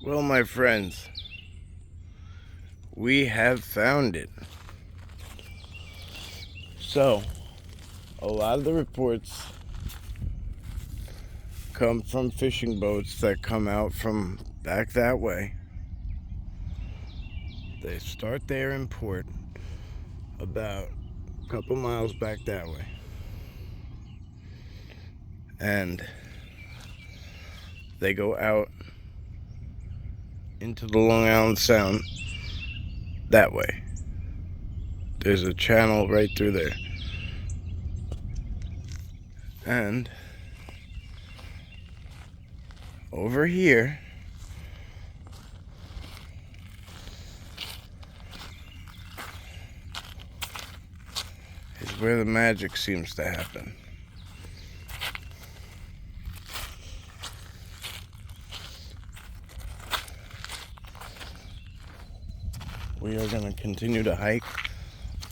Well, my friends, we have found it. So, a lot of the reports come from fishing boats that come out from back that way. They start there in port about a couple miles back that way. And they go out into the Long Island Sound that way. There's a channel right through there. And over here is where the magic seems to happen. We are going to continue to hike.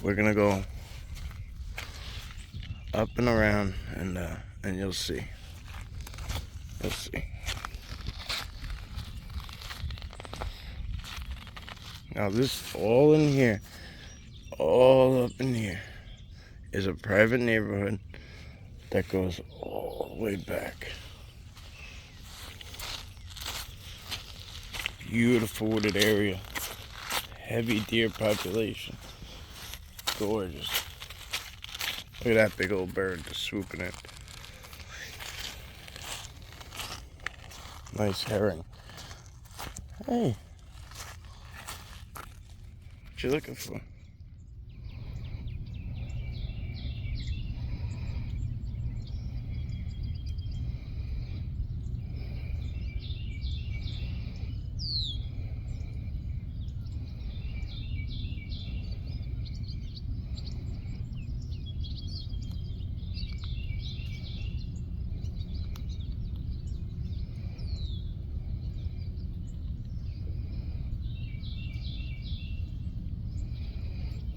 We're going to go up and around, and you'll see. You'll see. Now this, all in here, all up in here, is a private neighborhood that goes all the way back. Beautiful wooded area. Heavy deer population. Gorgeous. Look at that big old bird just swooping in. Nice herring. Hey. What you looking for?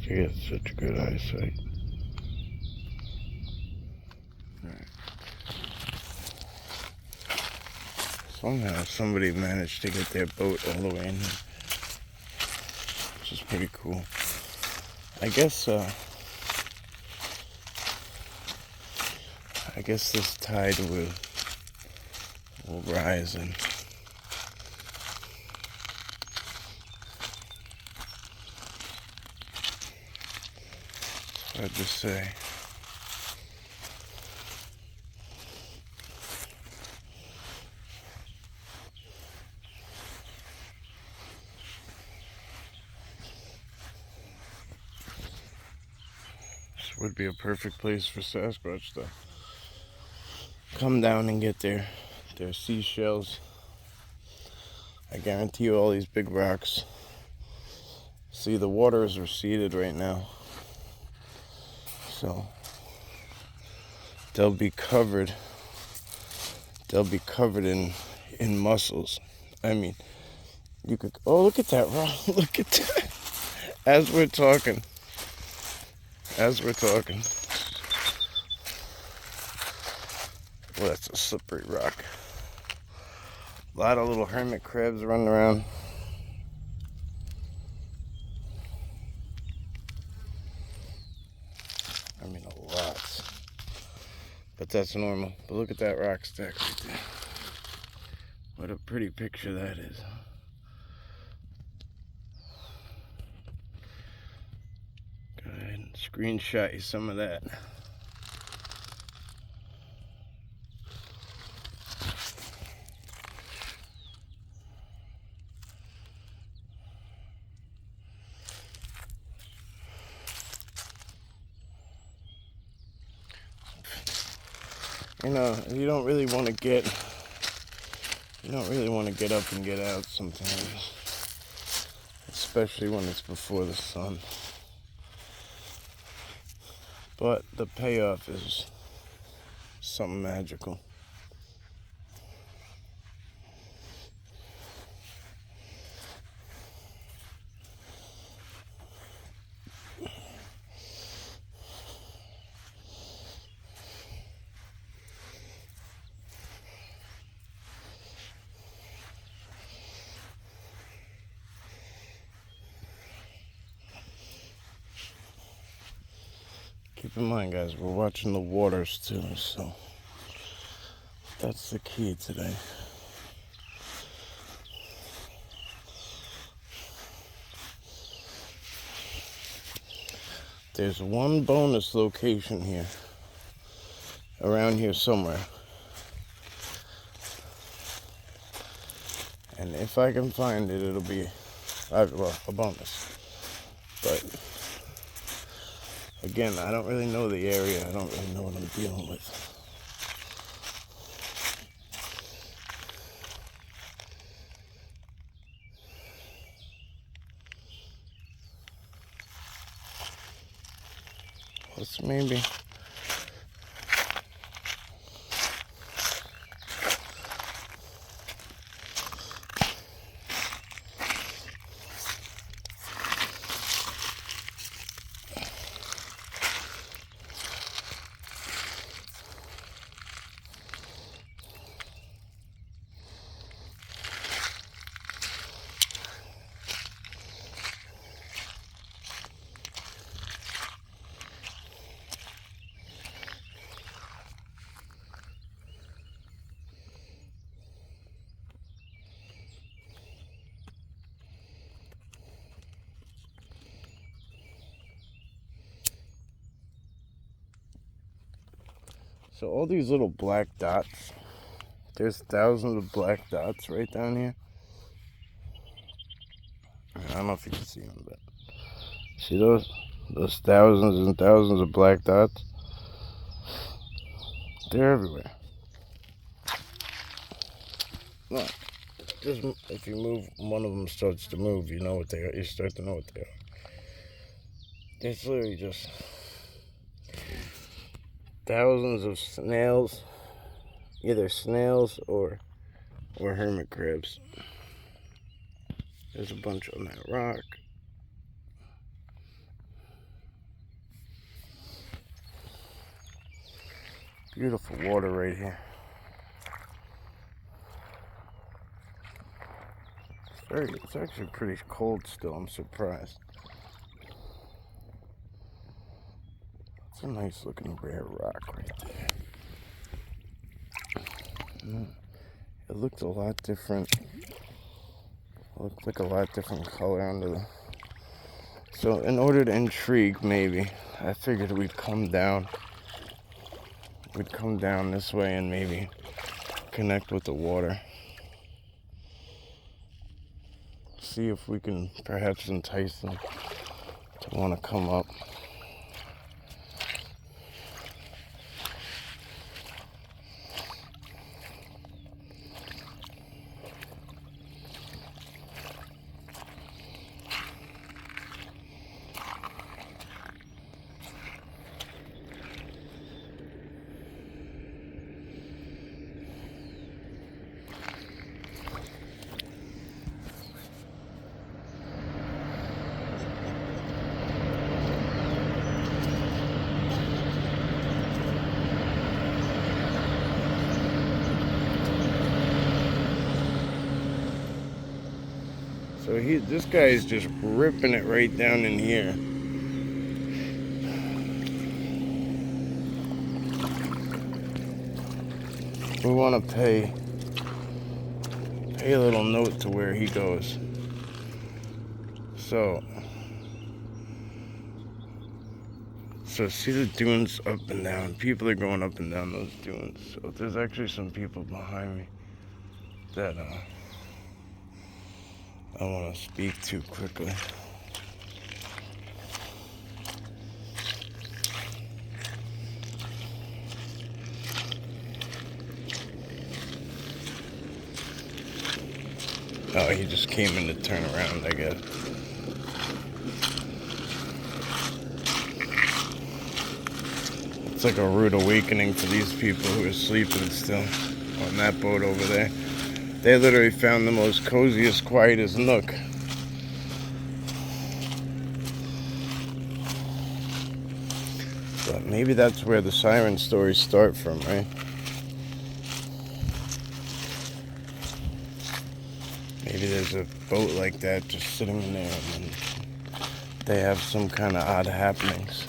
She has such good eyesight. Right. Somehow somebody managed to get their boat all the way in here, which is pretty cool. I guess this tide will rise, and it's hard to say. This would be a perfect place for Sasquatch to come down and get their seashells. I guarantee you all these big rocks. See, the water is receded right now. So they'll be covered in mussels. I mean, you could, oh, look at that rock. Look at that. As we're talking. Well, that's a slippery rock. A lot of little hermit crabs running around. I mean, a lot. But that's normal. But look at that rock stack right there. What a pretty picture that is. Go ahead and screenshot you some of that. You know, you don't really want to get up and get out sometimes, especially when it's before the sun. But the payoff is something magical. in mind, guys, we're watching the waters too, so that's the key today. There's one bonus location here, around here somewhere. And if I can find it, it'll be, a bonus. But, again, I don't really know the area. I don't really know what I'm dealing with. Let's maybe... So all these little black dots, there's thousands of black dots right down here. I don't know if you can see them, but see those thousands and thousands of black dots? They're everywhere. Look, just if you move, one of them starts to move, you know what they are. You start to know what they are. It's literally just thousands of snails, either snails or hermit crabs. There's a bunch on that rock. Beautiful water right here. It's actually pretty cold still. I'm surprised. It's a nice looking rare rock right there. It looked a lot different. It looked like a lot different color under the... So in order to intrigue, maybe, I figured we'd come down. We'd come down this way and maybe connect with the water. See if we can perhaps entice them to want to come up. So this guy is just ripping it right down in here. We want to pay a little note to where he goes. So see the dunes up and down. People are going up and down those dunes. So there's actually some people behind me that I want to speak to quickly. Oh, he just came in to turn around, I guess. It's like a rude awakening for these people who are sleeping still on that boat over there. They literally found the most coziest, quietest nook. But maybe that's where the Siren stories start from, right? Maybe there's a boat like that just sitting in there and they have some kind of odd happenings.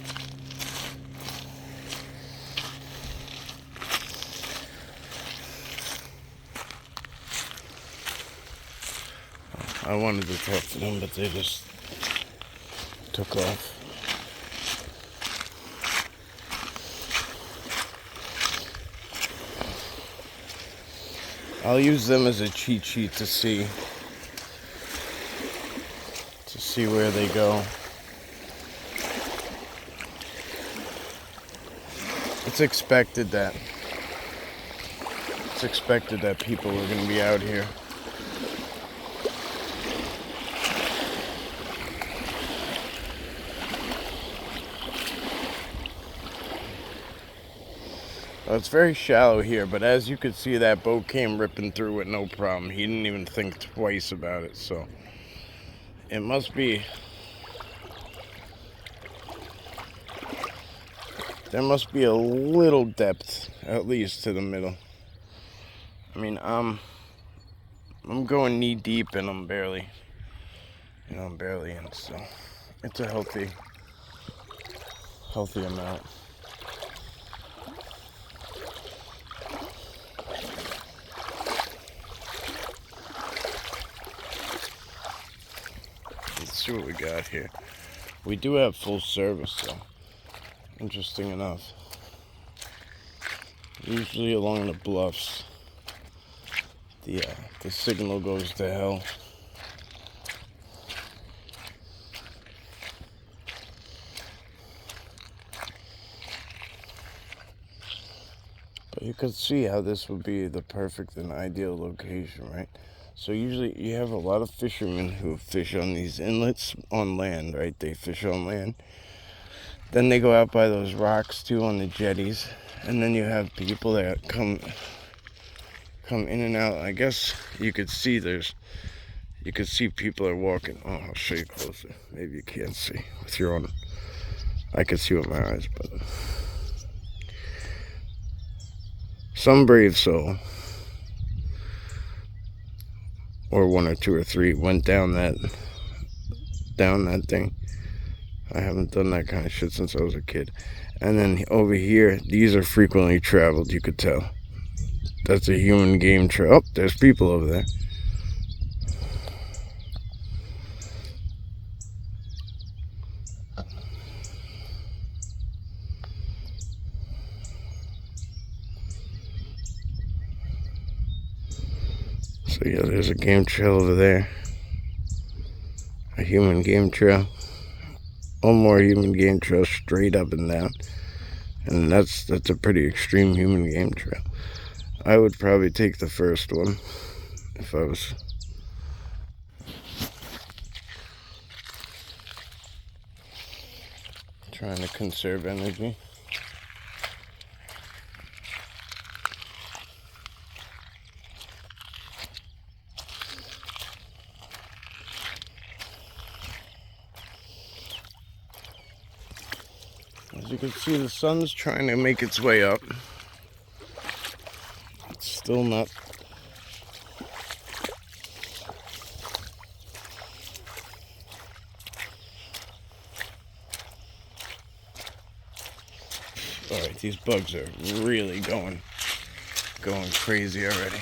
I wanted to talk to them, but they just took off. I'll use them as a cheat sheet to see where they go. It's expected that people are going to be out here. Well, it's very shallow here, but as you could see, that boat came ripping through it no problem. He didn't even think twice about it, so it must be, there must be a little depth, at least to the middle. I mean, I'm going knee deep and I'm barely in, so it's a healthy amount. Let's see what we got here. We do have full service, though. Interesting enough. Usually along the bluffs, the signal goes to hell. But you could see how this would be the perfect and ideal location, right? So usually you have a lot of fishermen who fish on these inlets on land, right? They fish on land. Then they go out by those rocks too on the jetties. And then you have people that come in and out. I guess you could see people are walking. Oh, I'll show you closer. Maybe you can't see with your own. I could see with my eyes, but some brave soul, or one or two or three, went down that thing. I haven't done that kind of shit since I was a kid. And then over here, these are frequently traveled, you could tell. That's a human game trail. Oh, there's people over there. So yeah, there's a game trail over there. A human game trail. One more human game trail straight up and down. And that's a pretty extreme human game trail. I would probably take the first one if I was trying to conserve energy. As you can see, the sun's trying to make its way up. It's still not. Alright, these bugs are really going crazy already.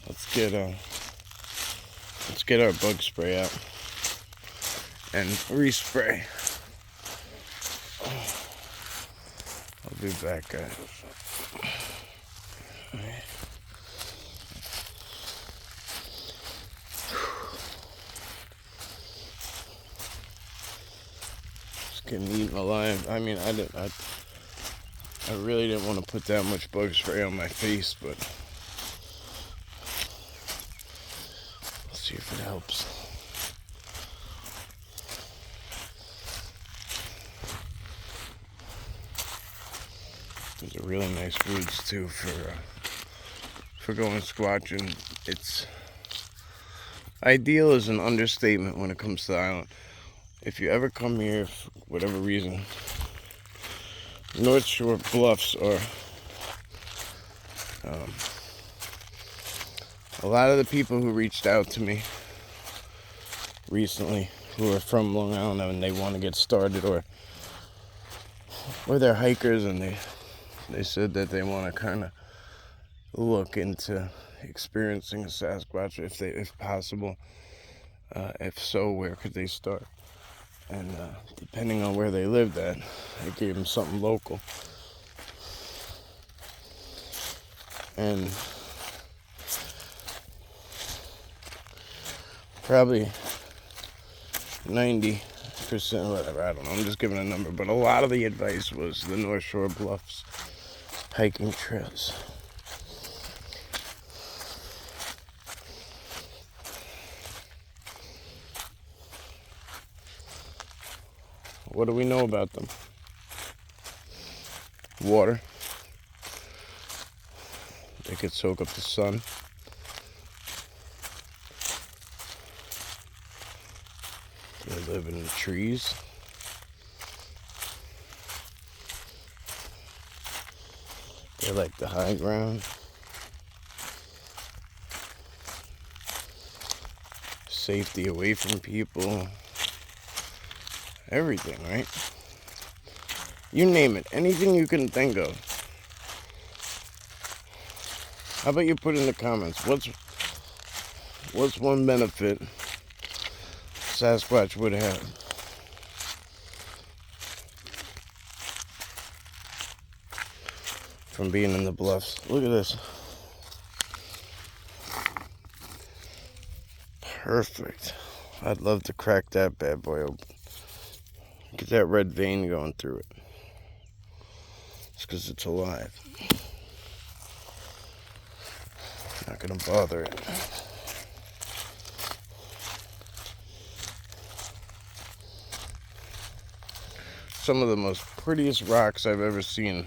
Let's get our bug spray out and respray. I'll be back, guys. Just getting eaten alive. I mean, I really didn't want to put that much bug spray on my face, but let's see if it helps. These are really nice woods too for going squatching. It's ideal is an understatement when it comes to the island. If you ever come here for whatever reason, North Shore Bluffs are a lot of the people who reached out to me recently who are from Long Island and they want to get started, or they're hikers and they said that they want to kind of look into experiencing a Sasquatch if possible. If so, where could they start? And depending on where they lived at, I gave them something local. And probably 90%, whatever, I don't know, I'm just giving a number, but a lot of the advice was the North Shore Bluffs hiking trails. What do we know about them? Water. They could soak up the sun. They live in the trees. They like the high ground. Safety away from people. Everything, right? You name it. Anything you can think of. How about you put in the comments, what's one benefit Sasquatch would have? From being in the bluffs. Look at this. Perfect. I'd love to crack that bad boy open. Get that red vein going through it. It's because it's alive. Not gonna bother it. Some of the most prettiest rocks I've ever seen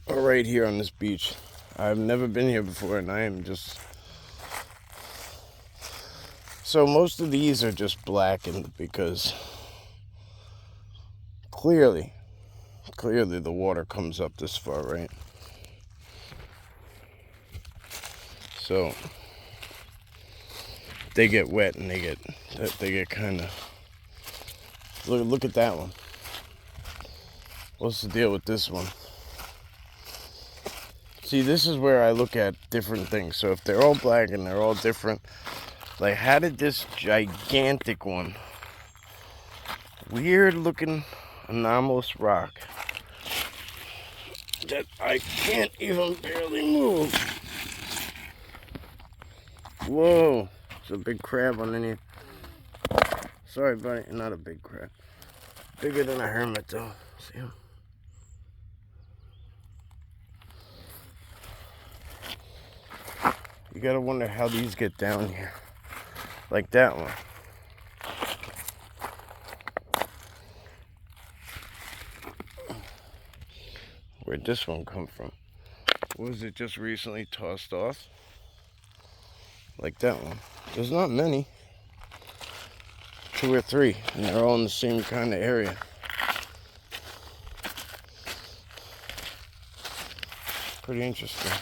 are right here on this beach. I've never been here before, and I am just... So most of these are just blackened because clearly the water comes up this far, right? So they get wet and they get kind of... Look at that one. What's the deal with this one? See, this is where I look at different things. So if they're all black and they're all different, like, how did this gigantic one, weird looking anomalous rock that I can't even barely move. Whoa, there's a big crab underneath. Sorry, buddy, not a big crab. Bigger than a hermit, though. See him? You gotta wonder how these get down here. Like that one. Where'd this one come from? Was it just recently tossed off? Like that one. There's not many. 2 or 3, and they're all in the same kind of area. Pretty interesting.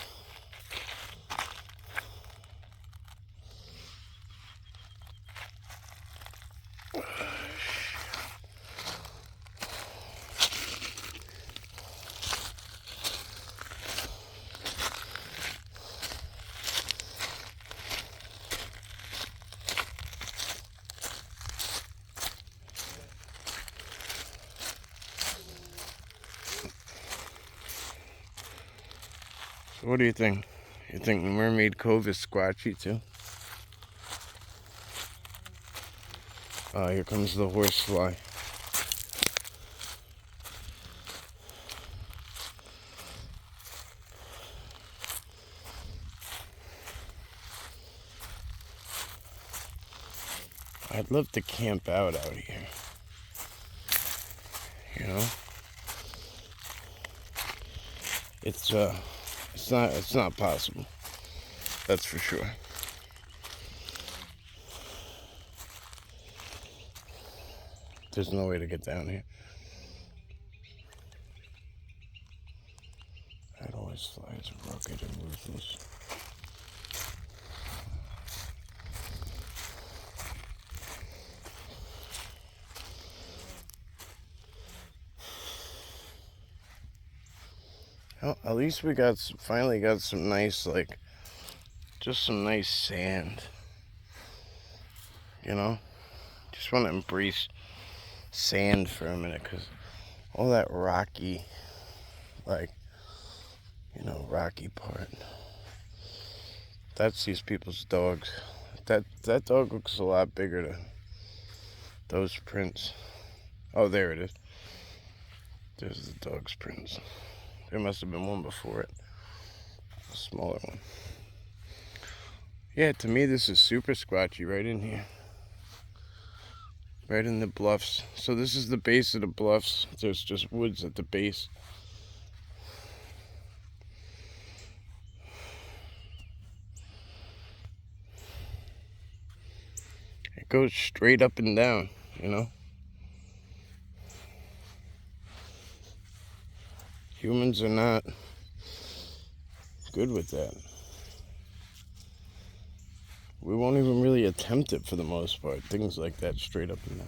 So what do you think? You think Mermaid Cove is squatchy too? Here comes the horsefly. I'd love to camp out here. You know? It's not possible. That's for sure. There's no way to get down here. That always flies rugged and ruthless. Well, at least we finally got some nice, like, just some nice sand. You know? Just want to embrace sand for a minute, because all that rocky, like, rocky part. That's these people's dogs. That dog looks a lot bigger than those prints. Oh, there it is. There's the dog's prints. There must have been one before it. A smaller one. Yeah, to me this is super squatchy right in here. Right in the bluffs. So this is the base of the bluffs. There's just woods at the base. It goes straight up and down, you know? Humans are not good with that. We won't even really attempt it for the most part. Things like that straight up and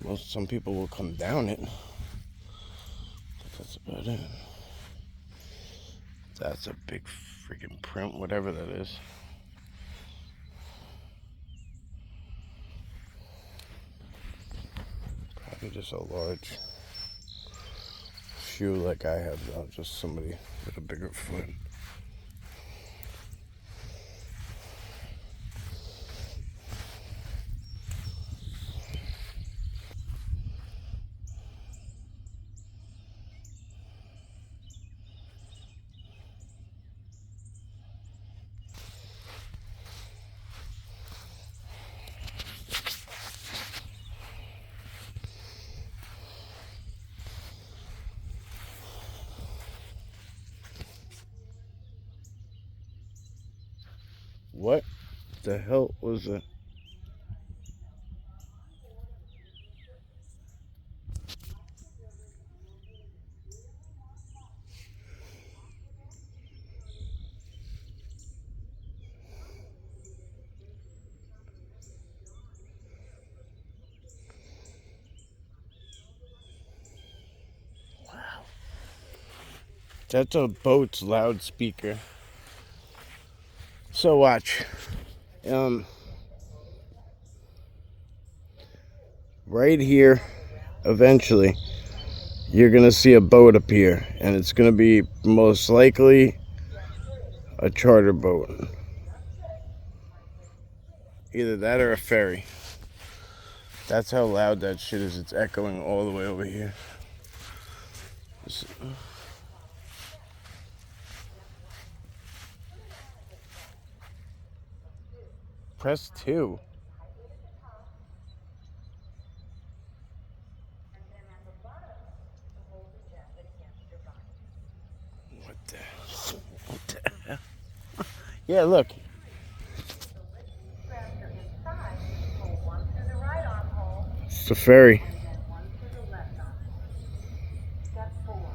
down. Some people will come down it. But that's about it. That's a big freaking print, whatever that is. Probably just a large shoe like I have now, just somebody with a bigger foot. What the hell was that? Wow. That's a boat's loudspeaker. So watch. Right here, eventually, you're gonna see a boat appear, and it's gonna be most likely a charter boat. Either that or a ferry. That's how loud that shit is. It's echoing all the way over here. Press 2. What the hell? Yeah, look. It's the ferry. Step 4.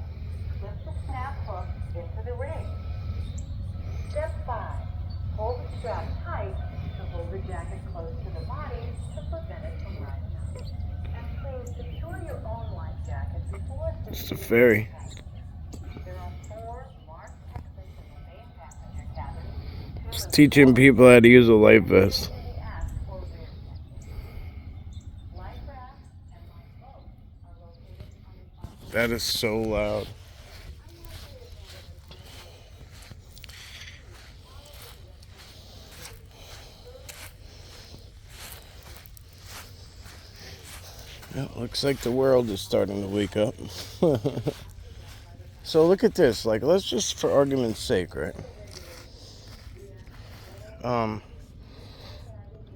Slip the snap hook into the ring. Step 5. Hold the strap tight to hold the jacket close to the body to prevent it from rising up. And please secure your own life jacket before It's the ferry. There are 4 marked exits in the main passenger cabin. It's teaching people how to use a life vest. That is so loud. Well, looks like the world is starting to wake up. So look at this. Like, let's just, for argument's sake, right?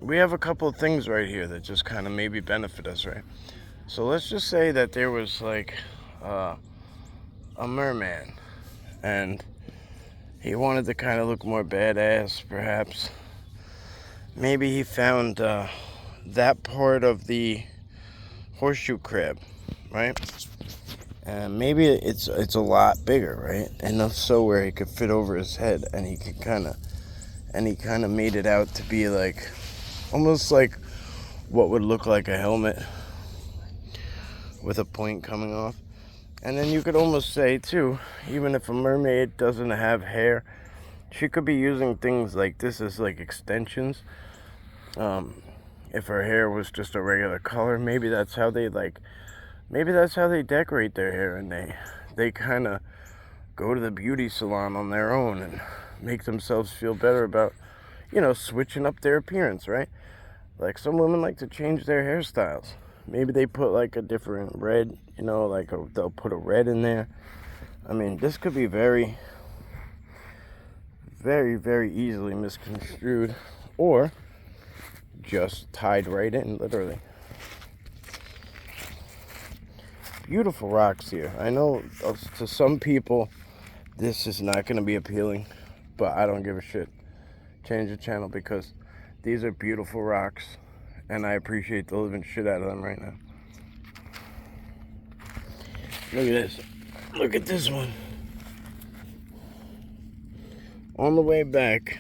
We have a couple of things right here that just kind of maybe benefit us, right? So let's just say that there was like a merman, and he wanted to kind of look more badass, perhaps. Maybe he found that part of the horseshoe crab, right? And maybe it's a lot bigger, right? Enough so where he could fit over his head, and he kind of made it out to be like almost like what would look like a helmet with a point coming off. And then you could almost say too, even if a mermaid doesn't have hair, she could be using things like this as like extensions. If her hair was just a regular color, maybe that's how they decorate their hair, and they kind of go to the beauty salon on their own and make themselves feel better about, switching up their appearance, right? Like some women like to change their hairstyles. Maybe they put like a different red, they'll put a red in there. I mean, this could be very, very, very easily misconstrued, or just tied right in, literally. Beautiful rocks here. I know to some people this is not going to be appealing, but I don't give a shit. Change the channel, because these are beautiful rocks, and I appreciate the living shit out of them right now. Look at this. Look at this one. On the way back,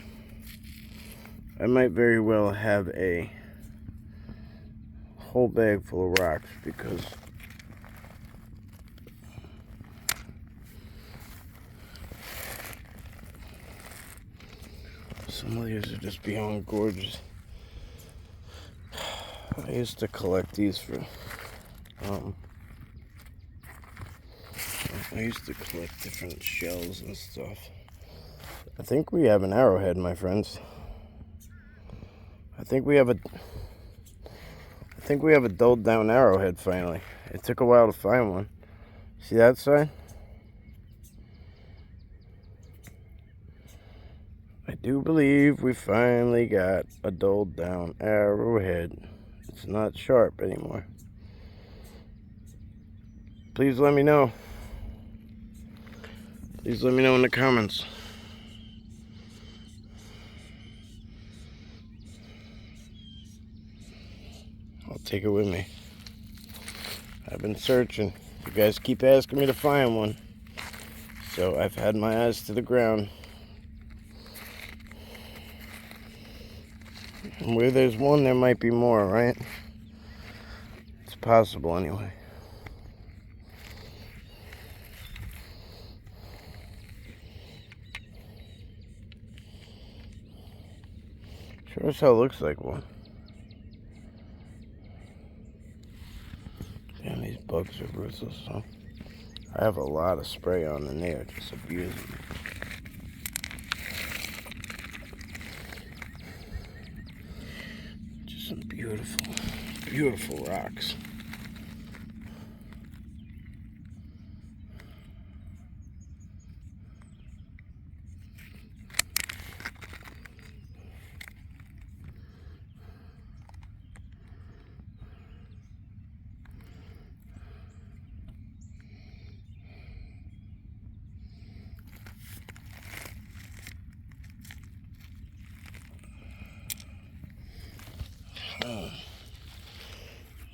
I might very well have a whole bag full of rocks, because some of these are just beyond gorgeous. I used to collect these for, I used to collect different shells and stuff. I think we have an arrowhead, my friends. I think we have a dulled down arrowhead finally. It took a while to find one. See that side? I do believe we finally got a dulled down arrowhead. It's not sharp anymore. Please let me know. Please let me know in the comments. I'll take it with me. I've been searching. You guys keep asking me to find one, so I've had my eyes to the ground. And where there's one, there might be more, right? It's possible anyway. Sure as hell looks like one. Damn, these bugs are ruthless, huh? I have a lot of spray on and they are just abusing me. Just some beautiful, beautiful rocks.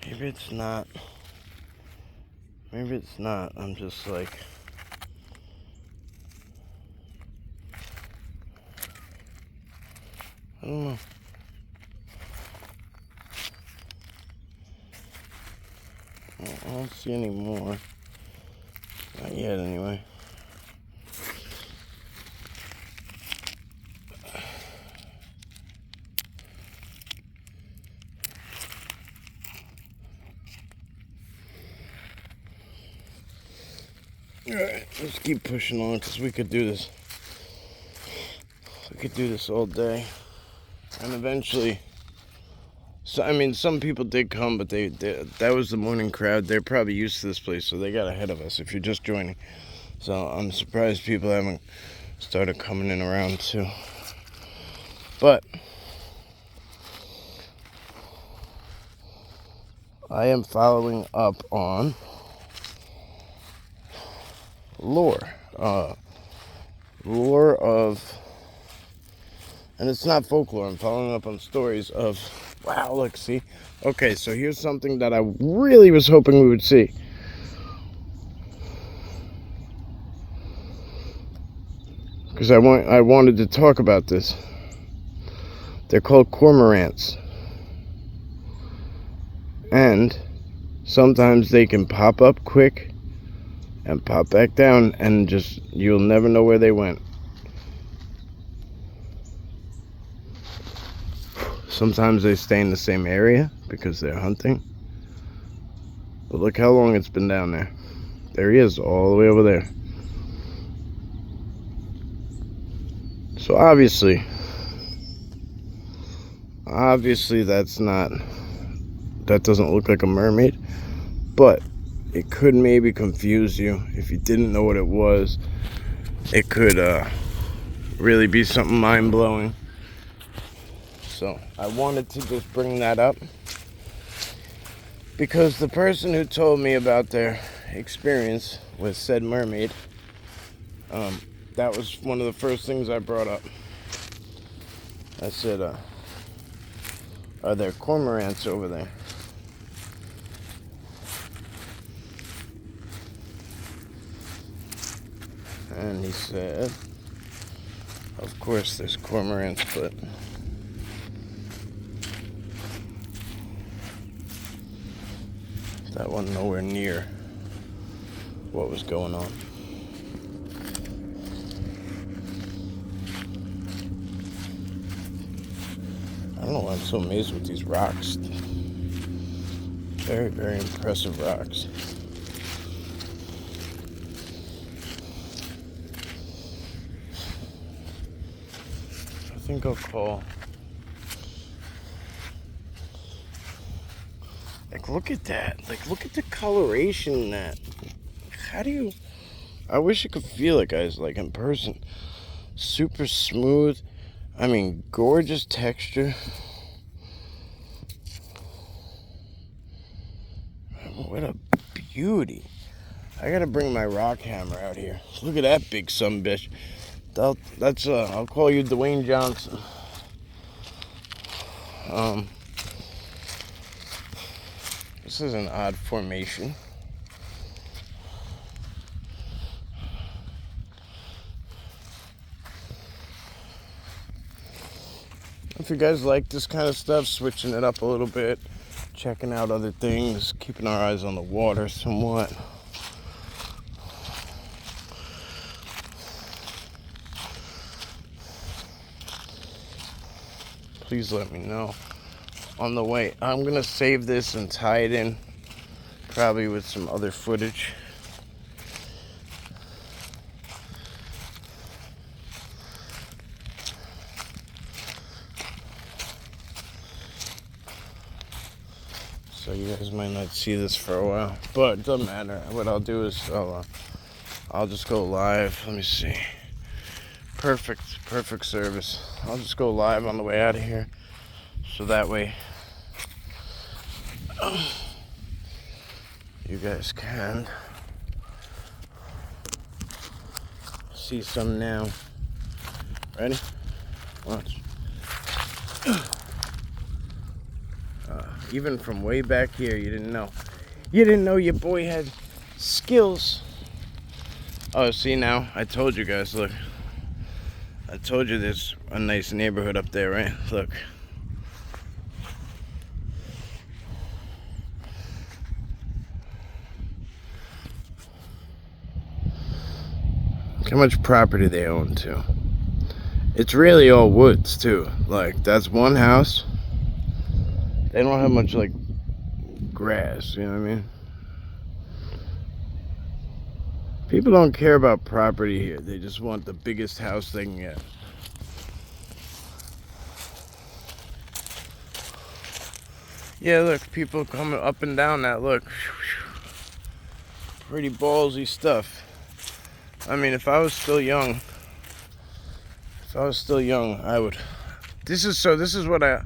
Maybe it's not. Maybe it's not. I'm just like, I don't know. I don't see any more. Not yet, anyway. Alright, let's keep pushing on, because we could do this. We could do this all day. And eventually, some people did come, but that was the morning crowd. They're probably used to this place, so they got ahead of us if you're just joining. So I'm surprised people haven't started coming in around too. But I am following up on lore of, and it's not folklore, I'm following up on stories of, wow, look, see? Okay, so here's something that I really was hoping we would see. Because I wanted to talk about this. They're called cormorants. And sometimes they can pop up quick, and pop back down, and just, you'll never know where they went. Sometimes they stay in the same area because they're hunting. But look how long it's been down there. There he is, all the way over there. So obviously that doesn't look like a mermaid, but it could maybe confuse you if you didn't know what it was. It could really be something mind-blowing. So I wanted to just bring that up because the person who told me about their experience with said mermaid, that was one of the first things I brought up. I said, are there cormorants over there? And he said, of course there's cormorants, but that wasn't nowhere near what was going on. I don't know why I'm so amazed with these rocks. Very, very impressive rocks. I think I'll call. Like, look at that. Like, look at the coloration in that. How do you... I wish you could feel it, guys, like in person. Super smooth. I mean, gorgeous texture. What a beauty. I gotta bring my rock hammer out here. Look at that big sumbitch. That's I'll call you Dwayne Johnson. This is an odd formation. If you guys like this kind of stuff, switching it up a little bit, checking out other things, keeping our eyes on the water somewhat. Please let me know. On the way, I'm gonna save this and tie it in, probably with some other footage. So you guys might not see this for a while, but it doesn't matter. What I'll do is I'll just go live. Let me see. Perfect service. I'll just go live on the way out of here, so that way you guys can see some now. Ready? Watch. Even from way back here, you didn't know. You didn't know your boy had skills. Oh, see now? I told you guys, look. I told you there's a nice neighborhood up there, right? Look. Look how much property they own, too. It's really all woods, too. Like, that's one house. They don't have much, like, grass, you know what I mean? People don't care about property here. They just want the biggest house they can get. Yeah, look, people coming up and down that, look. Pretty ballsy stuff. I mean, if I was still young, I would... This is what I...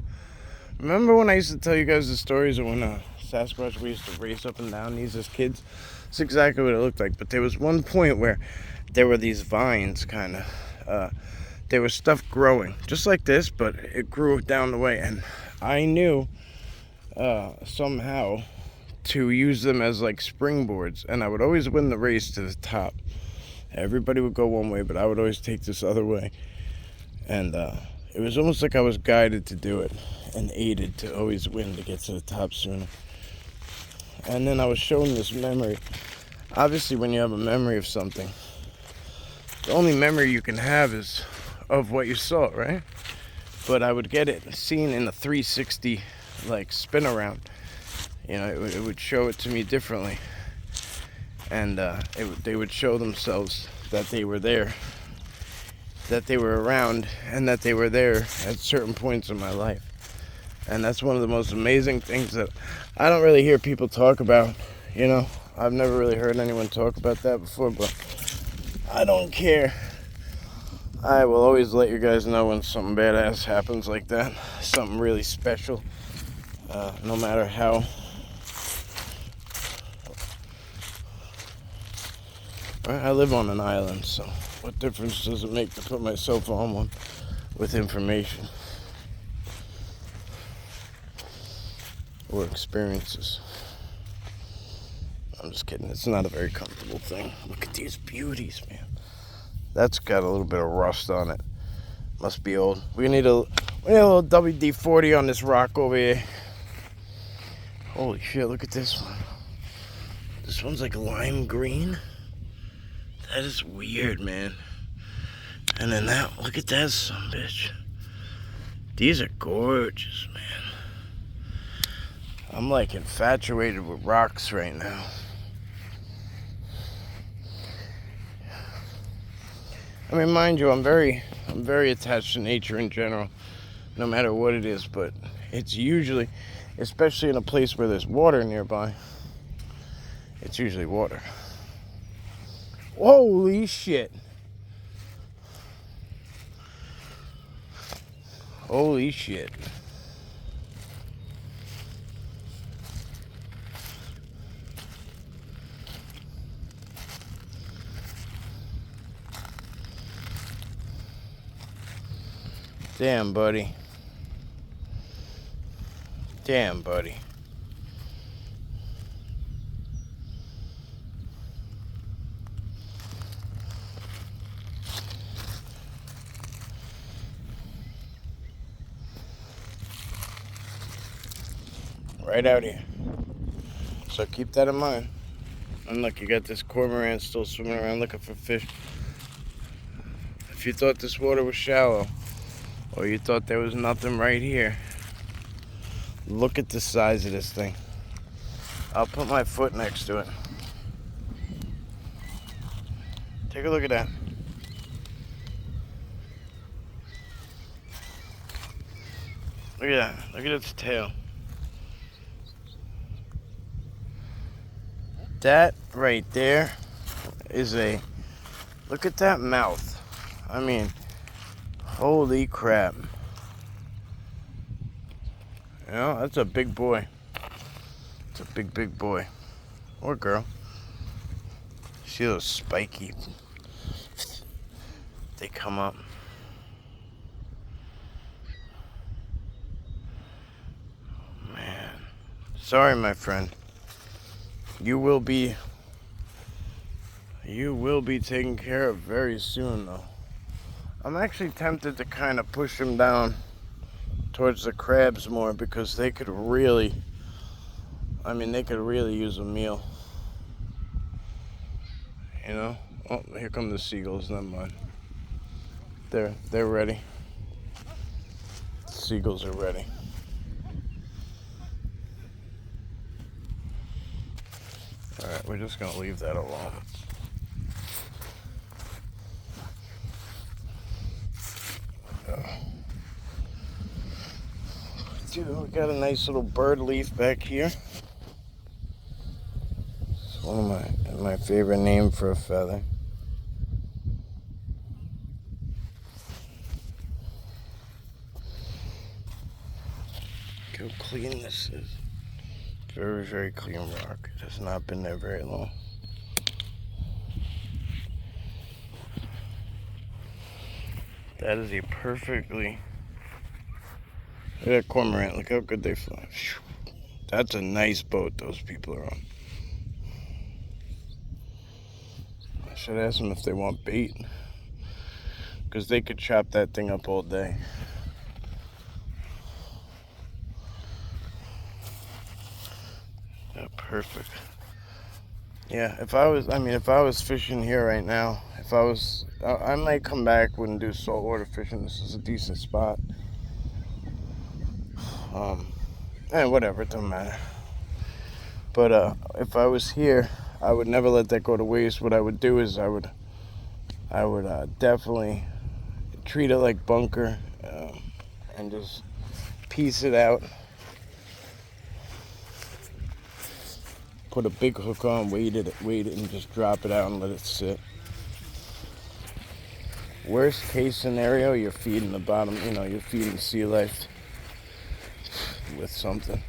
Remember when I used to tell you guys the stories of when Sasquatch, we used to race up and down these as kids? That's exactly what it looked like. But there was one point where there were these vines, kind of. There was stuff growing, just like this, but it grew down the way. And I knew somehow to use them as like springboards. And I would always win the race to the top. Everybody would go one way, but I would always take this other way. And it was almost like I was guided to do it and aided to always win, to get to the top sooner. And then I was shown this memory obviously when you have a memory of something, the only memory you can have is of what you saw, right? But I would get it seen in a 360 like spin around. You know, it would show it to me differently, and they would show themselves that they were there, that they were around, and that they were there at certain points in my life. And that's one of the most amazing things that I don't really hear people talk about. You know, I've never really heard anyone talk about that before, but I don't care. I will always let you guys know when something badass happens like that, something really special, no matter how. I live on an island, so what difference does it make to put myself on one with information or experiences? I'm just kidding. It's not a very comfortable thing. Look at these beauties, man. That's got a little bit of rust on it. Must be old. We need a little WD-40 on this rock over here. Holy shit, look at this one. This one's like lime green. That is weird, man. And then that, look at that son bitch. These are gorgeous, man. I'm like infatuated with rocks right now. I mean, mind you, I'm very attached to nature in general, no matter what it is, but it's usually, especially in a place where there's water nearby, it's usually water. Holy shit. Holy shit. Damn, buddy. Damn, buddy. Right out here. So keep that in mind. And look, you got this cormorant still swimming around looking for fish. If you thought this water was shallow, or you thought there was nothing right here, look at the size of this thing. I'll put my foot next to it. Take a look at that. Look at that. Look at its tail. That right there is a... Look at that mouth. I mean, holy crap. You know, that's a big boy. It's a big, big boy. Or girl. See those spiky... They come up. Man. Sorry, my friend. You will be taken care of very soon, though. I'm actually tempted to kind of push him down towards the crabs more, because they could really use a meal. You know? Oh, here come the seagulls. Never mind. They're ready. The seagulls are ready. Alright, we're just gonna leave that alone. Dude, we got a nice little bird leaf back here. It's one of my favorite name for a feather. Look how clean this is. Very, very clean rock. It has not been there very long. That is a perfectly... Look at that cormorant. Look how good they fly. That's a nice boat those people are on. I should ask them if they want bait, because they could chop that thing up all day. Yeah, perfect. Yeah, if I was fishing here right now, I might come back and do saltwater fishing. This is a decent spot. And whatever, it doesn't matter. But if I was here, I would never let that go to waste. What I would do is I would definitely treat it like bunker, and just piece it out. Put a big hook on, weight it, and just drop it out and let it sit. Worst case scenario, you're feeding the bottom, you're feeding sea life with something.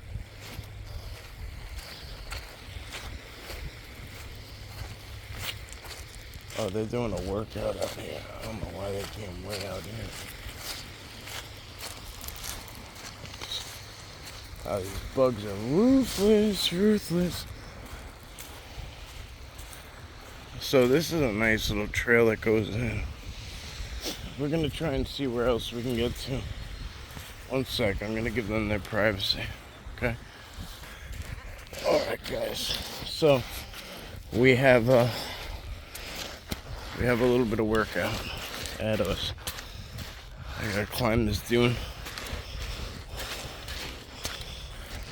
Oh, they're doing a workout out here. I don't know why they came way out here. Oh, these bugs are ruthless. So this is a nice little trail that goes in. We're gonna try and see where else we can get to. One sec, I'm gonna give them their privacy. Okay. Alright guys. So we have a little bit of workout ahead of us. I gotta climb this dune.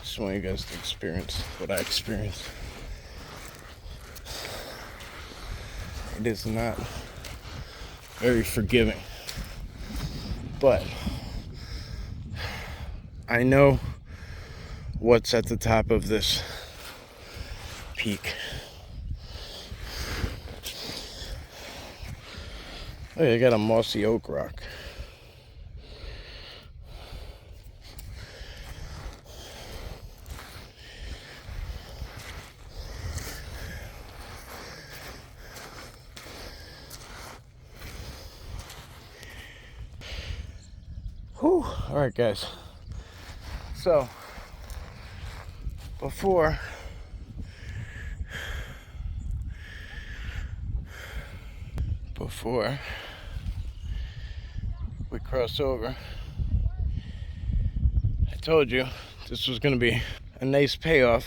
Just want you guys to experience what I experienced. It is not very forgiving, but I know what's at the top of this peak. Oh, you got a mossy oak rock. Whew. All right, guys. So, before we cross over, I told you this was going to be a nice payoff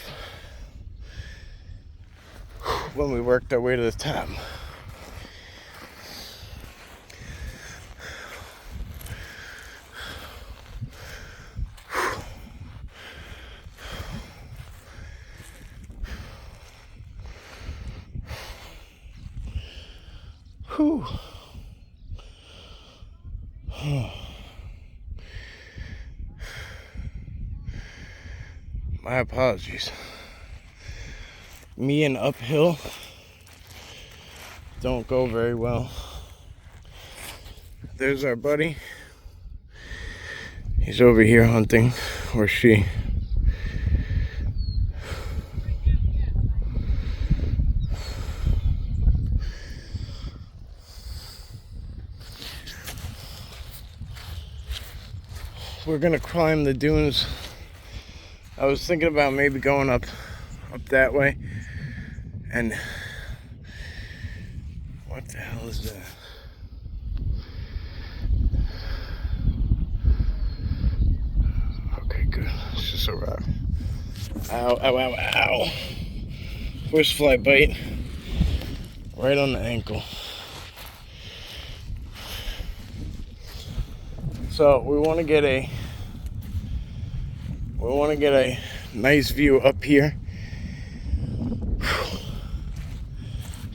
when we worked our way to the top. Whew. My apologies. Me and uphill don't go very well. There's our buddy. He's over here hunting, or she. We're gonna climb the dunes. I was thinking about maybe going up that way. And what the hell is that? Okay, good. It's just a rock. Ow. First fly bite. Right on the ankle. So we want to get a nice view up here.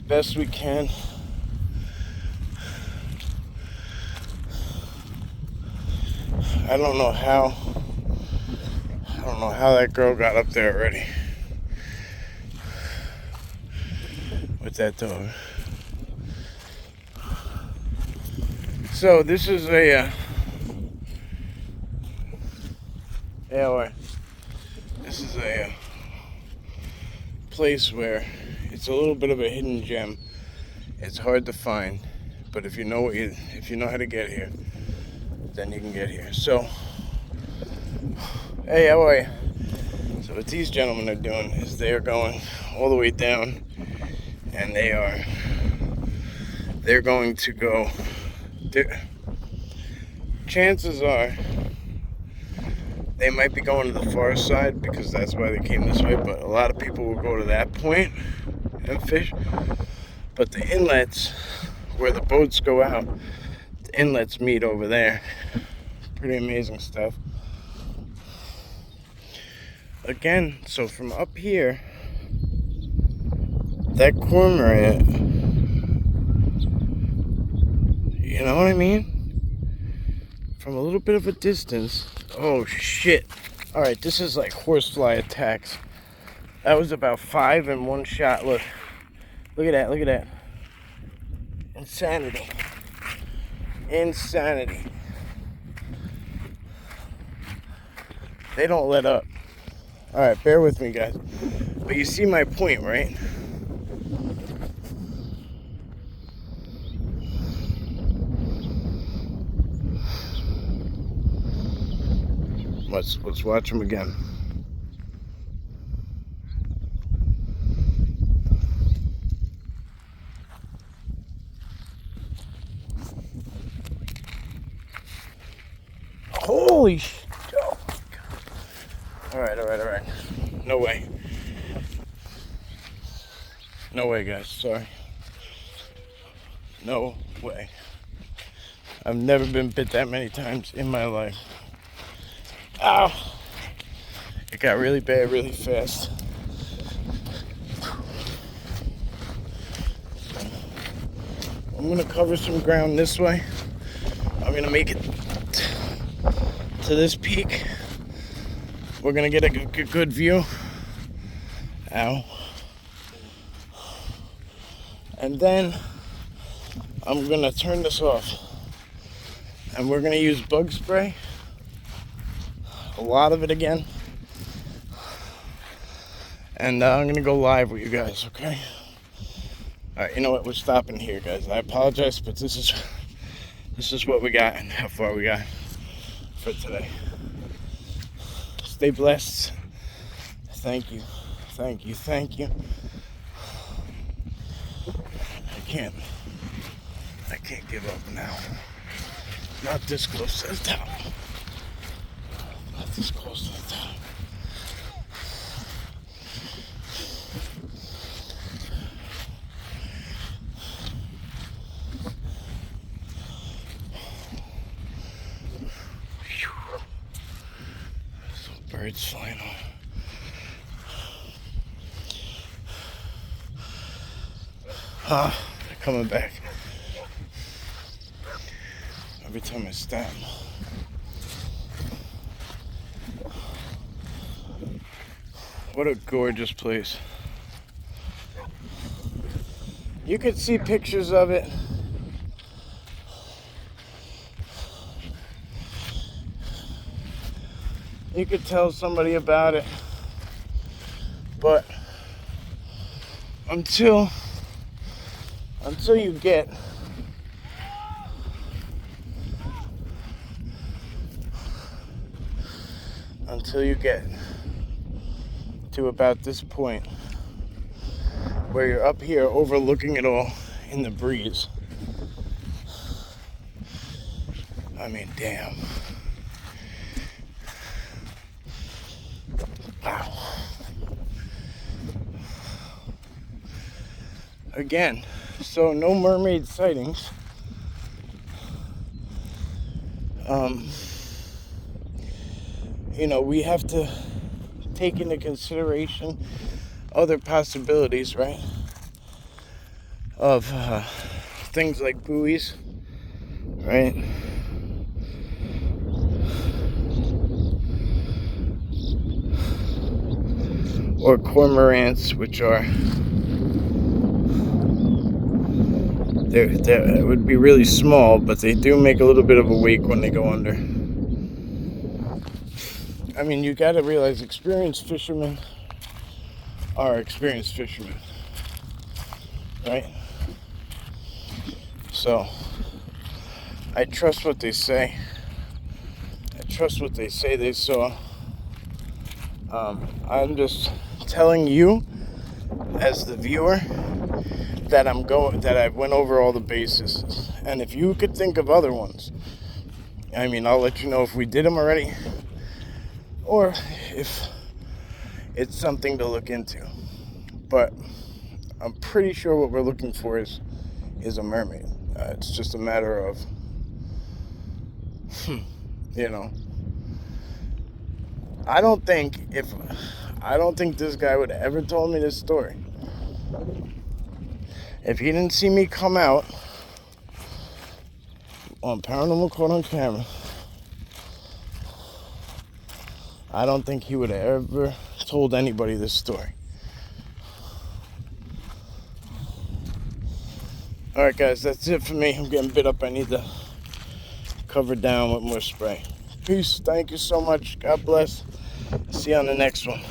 Best we can. I don't know how that girl got up there already with that dog. So this is a place where it's a little bit of a hidden gem. It's hard to find, but if you know how to get here, then you can get here. So, hey, how are you? So what these gentlemen are doing is they are going all the way down, and they're going to go. Chances are they might be going to the far side because that's why they came this way, but a lot of people will go to that point and fish. But the inlets, where the boats go out, the inlets meet over there. Pretty amazing stuff. Again, so from up here, that cormorant, you know what I mean? From a little bit of a distance. Oh shit. Alright, this is like horsefly attacks. That was about 5 in one shot. Look. Look at that, look at that. Insanity. Insanity. They don't let up. Alright, bear with me, guys. But you see my point, right? Let's watch them again. Holy shit. Oh my God. Alright. No way. No way, guys. Sorry. No way. I've never been bit that many times in my life. Ow! It got really bad really fast. I'm gonna cover some ground this way. I'm gonna make it to this peak. We're gonna get a good view. Ow. And then I'm gonna turn this off. And we're gonna use bug spray. A lot of it again. And I'm gonna go live with you guys, okay? Alright, you know what? We're stopping here, guys. I apologize, but this is what we got and how far we got for today. Stay blessed. Thank you. Thank you. Thank you. I can't give up now. Not this close to the top. Not this close to the top. Birds flying on. They're coming back. Every time I stop. What a gorgeous place. You could see pictures of it. You could tell somebody about it, but until you get to about this point where you're up here overlooking it all in the breeze. I mean, damn. Wow. Again, so no mermaid sightings. You know, we have to take into consideration other possibilities, right? Of things like buoys, right? Or cormorants, which are they would be really small, but they do make a little bit of a wake when they go under. I mean, you got to realize experienced fishermen are experienced fishermen, right? So I trust what they say. I trust what they say they saw. I'm just telling you, as the viewer, that I went over all the bases. And if you could think of other ones, I mean, I'll let you know if we did them already, or if it's something to look into. But I'm pretty sure what we're looking for is a mermaid. It's just a matter of, you know, I don't think this guy would ever told me this story if he didn't see me come out on Paranormal Caught on Camera. I don't think he would have ever told anybody this story. Alright guys, that's it for me. I'm getting bit up. I need to cover down with more spray. Peace. Thank you so much. God bless. See you on the next one.